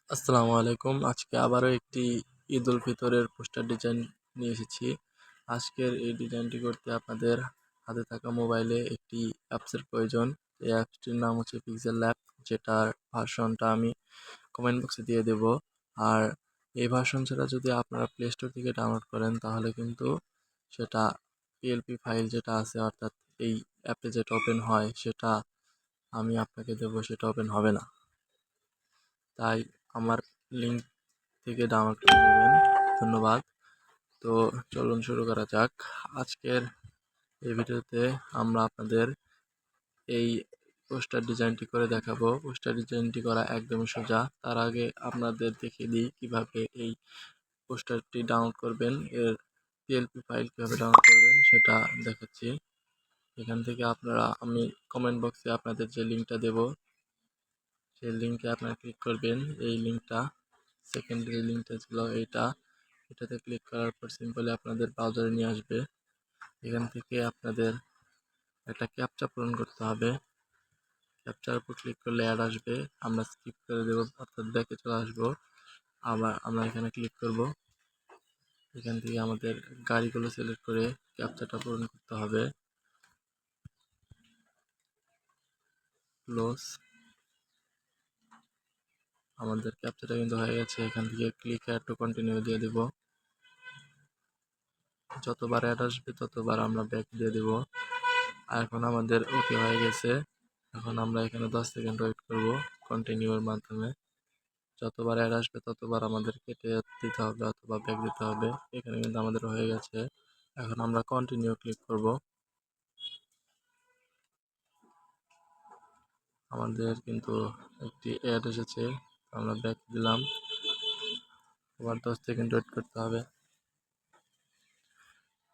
আসসালামু আলাইকুম। আজকে আবারও একটি ঈদ উল ফিতরের পোস্টার ডিজাইন নিয়ে এসেছি। আজকের এই ডিজাইনটি করতে আপনাদের হাতে থাকা মোবাইলে একটি অ্যাপসের প্রয়োজন। এই অ্যাপসটির নাম হচ্ছে পিক্সেল ল্যাব, যেটার ভার্সনটা আমি কমেন্ট বক্সে দিয়ে দেব। আর এই ভার্সন ছাড়া যদি আপনারা প্লে স্টোর থেকে ডাউনলোড করেন তাহলে কিন্তু সেটা পিএলপি ফাইল যেটা আছে, অর্থাৎ এই অ্যাপে যেটা ওপেন হয় সেটা আমি আপনাকে দেবো, সেটা ওপেন হবে না। তাই আমার লিঙ্ক থেকে ডাউনলোড করে নেবেন। ধন্যবাদ। তো চলুন শুরু করা যাক। আজকের এই ভিডিওতে আমরা আপনাদের এই পোস্টার ডিজাইনটি করে দেখাবো। পোস্টার ডিজাইনটি করা একদমই সোজা। তার আগে আপনাদের দেখিয়ে দিই কিভাবে এই পোস্টারটি ডাউনলোড করবেন, এর পিএলপি ফাইল কীভাবে ডাউনলোড করবেন সেটা দেখাচ্ছি। এখান থেকে আমি কমেন্ট বক্সে আপনাদের যে লিঙ্কটা দেব, সেই লিঙ্কে আপনারা ক্লিক করবেন। এই লিঙ্কটা সেকেন্ডারি লিঙ্কটা ছিল এটাতে ক্লিক করার পর সিম্পলি আপনাদের ব্রাউজারে নিয়ে আসবে। এখান থেকে আপনাদের একটা ক্যাপচা পূরণ করতে হবে। ক্যাপচার উপর ক্লিক করলে অ্যাড আসবে, আমরা স্কিপ করে দেবো, অর্থাৎ ব্যাকে চলে আসবো। আবার আমরা এখানে ক্লিক করব। এখান থেকে আমাদের গাড়িগুলো সিলেক্ট করে ক্যাপচাটা পূরণ করতে হবে। ক্লোজ। আমাদের ক্যাপচাটা কিন্তু হয়ে গেছে। এখান থেকে ক্লিক অ্যাড টু কন্টিনিউ দিয়ে দেব। যতবার অ্যাড আসবে ততবার আমরা ব্যাক দিয়ে দেব। আর এখন আমাদের ওকে হয়ে গেছে। এখন আমরা এখানে 10 সেকেন্ড ওয়েট করব কন্টিনিউর মাধ্যমে। যতবার অ্যাড আসবে ততবার আমাদের কেটে দিতে হবে অথবা ব্যাক দিতে হবে। এখানে কিন্তু আমাদের হয়ে গেছে। এখন আমরা কন্টিনিউ ক্লিক করব। আমাদের কিন্তু একটি অ্যাড এসেছে, আমরা ব্যাক দিলাম। আবার 10 সেকেন্ড ওয়েট করতে হবে।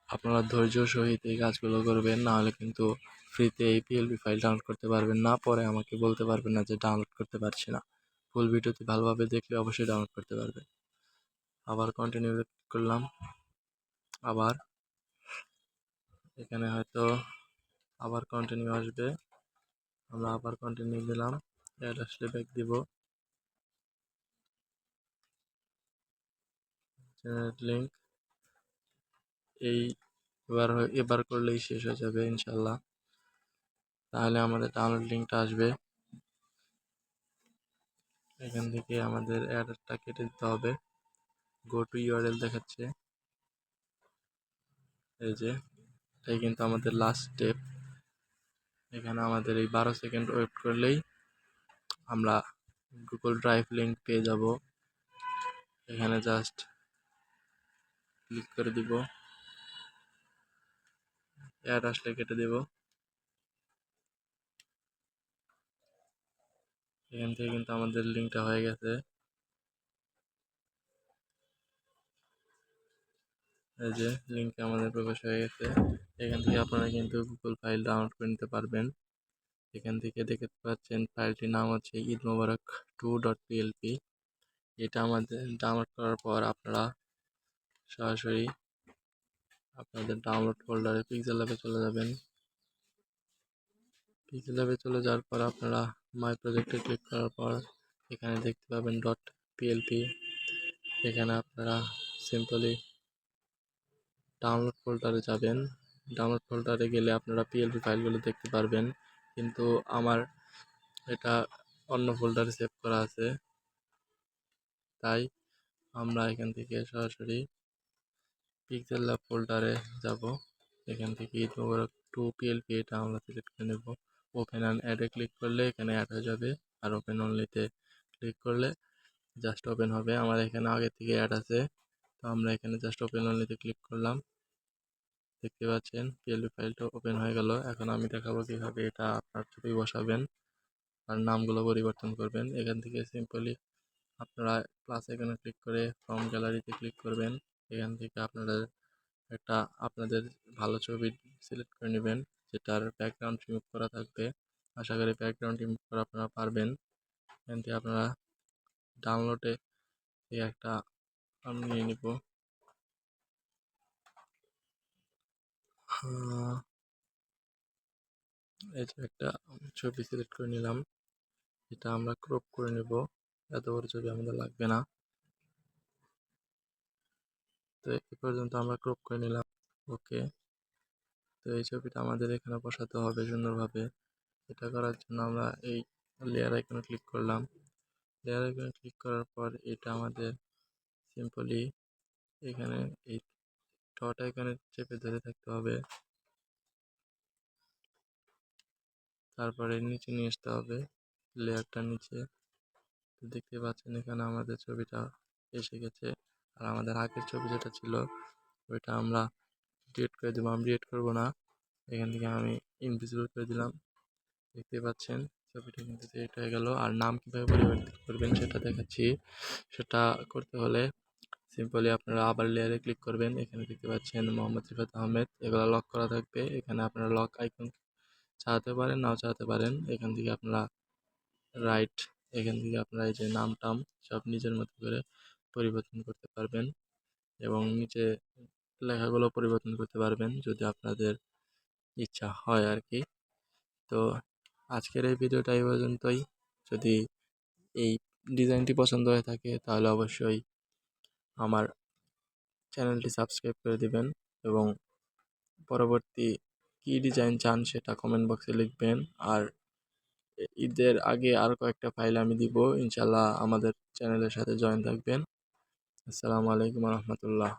আপনারা ধৈর্য সহিত এই কাজগুলো করবেন, না হলে কিন্তু ফ্রিতে এই পিএলপি ফাইল ডাউনলোড করতে পারবেন না। পরে আমাকে বলতে পারবেন না যে ডাউনলোড করতে পারছি না। ফুল ভিডিওটি ভালোভাবে দেখলে অবশ্যই ডাউনলোড করতে পারবে। আবার কন্টিনিউ করলাম। আবার এখানে হয়তো আবার কন্টিনিউ আসবে, আমরা আবার কন্টিনিউ দিলাম। অ্যাড আসলে ব্যাক দিব। জেনারেট লিঙ্ক এই এবার করলেই শেষ হয়ে যাবে ইনশাল্লাহ। তাহলে আমাদের ডাউনলোড লিঙ্কটা আসবে। এখান থেকে আমাদের অ্যাডটা কেটে দিতে হবে। গো টু ইউআরএল দেখাচ্ছে, এই যে এটাই কিন্তু আমাদের লাস্ট স্টেপ। এখানে আমাদের এই 12 সেকেন্ড ওয়েট করলেই আমরা গুগল ড্রাইভ লিঙ্ক পেয়ে যাব। এখানে জাস্ট ক্লিক করে দিব, অ্যাড আসলে কেটে দেব। এখান থেকে কিন্তু আমাদের লিঙ্কটা হয়ে গেছে। এই যে লিঙ্কে আমাদের প্রবেশ হয়ে গেছে। এখান থেকে আপনারা কিন্তু গুগল ফাইল ডাউনলোড করে নিতে পারবেন। এখান থেকে দেখতে পাচ্ছেন ফাইলটির নাম হচ্ছে ঈদ মোবারক 2.plp। এটা আমাদের ডাউনলোড করার পর আপনারা সরাসরি আপনাদের ডাউনলোড ফোল্ডারে পিক্সেল ল্যাবে চলে যাবেন। পিক্সেল ল্যাবে চলে যাওয়ার পর আপনারা মাই প্রজেক্টে ক্লিক করার পর এখানে দেখতে পাবেন .plp। এখানে আপনারা সিম্পলি ডাউনলোড ফোল্ডারে যাবেন। ডাউনলোড ফোল্ডারে গেলে আপনারা পিএলপি ফাইলগুলো দেখতে পারবেন, কিন্তু আমার এটা অন্য ফোল্ডারে সেভ করা আছে। তাই আমরা এখান থেকে সরাসরি পিক্সেল ল্যাব ফোল্ডারে যাব। এখান থেকে ঈদ মোবারক 2 PLP এটা আমরা সিলেক্ট করে নেব। ওপেন অ্যান্ড অ্যাডে ক্লিক করলে এখানে অ্যাড হয়ে যাবে, আর ওপেন অনলিতে ক্লিক করলে জাস্ট ওপেন হবে। আমার এখানে আগে থেকে অ্যাড আছে, তো আমরা এখানে জাস্ট ওপেন অনলিতে ক্লিক করলাম। দেখতে পাচ্ছেন পিএলপি ফাইলটা ওপেন হয়ে গেল। এখন আমি দেখাবো কীভাবে এটা আপনার ছবি বসাবেন আর নামগুলো পরিবর্তন করবেন। এখান থেকে সিম্পলি আপনারা প্লাস এখানে ক্লিক করে ফ্রম গ্যালারিতে ক্লিক করবেন। এখান থেকে আপনারা একটা আপনাদের ভালো ছবি সিলেক্ট করে নেবেন, যেটার ব্যাকগ্রাউন্ড রিমুভ করা থাকবে। আশা করি ব্যাকগ্রাউন্ড রিমুভ করা আপনারা পারবেন। এখান থেকে আপনারা ডাউনলোডে এই একটা আমি নিয়ে নিব। এই যে একটা ছবি সিলেক্ট করে নিলাম, এটা আমরা ক্রপ করে নেব। এত বড় ছবি আমাদের লাগবে না। তো এই পর্যন্ত আমরা ক্রপ করে নিলাম। ওকে, তো এই ছবিটা আমাদের এখানে বসাতে হবে সুন্দরভাবে। এটা করার জন্য আমরা এই লেয়ার আইকনে ক্লিক করলাম। লেয়ার আইকনে ক্লিক করার পর এটা আমাদের সিম্পলি এখানে এই ডট আইকনে চেপে ধরে থাকতে হবে, তারপরে নিচে নিয়ে আসতে হবে লেয়ারটা নিচে। তো দেখতে পাচ্ছেন এখানে আমাদের ছবিটা এসে গেছে। আর আমাদের আগের ছবি যেটা ছিল ওইটা আমরা ডিলিট করে দেবো, আমি ডিলিট করবো না। এখান থেকে আমি ইনভিজিবল করে দিলাম। দেখতে পাচ্ছেন ছবিটা কিন্তু ডিলিট হয়ে গেল। আর নাম কীভাবে পরিবর্তন করবেন সেটা দেখাচ্ছি। সেটা করতে হলে সিম্পলি আপনারা আবার লেয়ারে ক্লিক করবেন। এখানে দেখতে পাচ্ছেন মোহাম্মদ রিফাত আহমেদ, এগুলো লক করা থাকবে। এখানে আপনারা লক আইকন চালাতে পারেন, নাও চালাতে পারেন। এখান থেকে আপনারা রাইট, এখান থেকে আপনারা এই যে নাম টাম সব নিজের মতো করে পরিবর্তন করতে পারবেন এবং নিচে লেখাগুলো পরিবর্তন করতে পারবেন যদি আপনাদের ইচ্ছা হয় আর কি। তো আজকের এই ভিডিওটা এই পর্যন্তই। যদি এই ডিজাইনটি পছন্দ হয়ে থাকে তাহলে অবশ্যই আমার চ্যানেলটি সাবস্ক্রাইব করে দিবেন এবং পরবর্তী কী ডিজাইন চান সেটা কমেন্ট বক্সে লিখবেন। আর ঈদের আগে আরও কয়েকটা ফাইল আমি দিব, ইনশাল্লাহ আমাদের চ্যানেলের সাথে জয়েন থাকবেন। আসসালামু আলাইকুম রহমতুল্লাহ।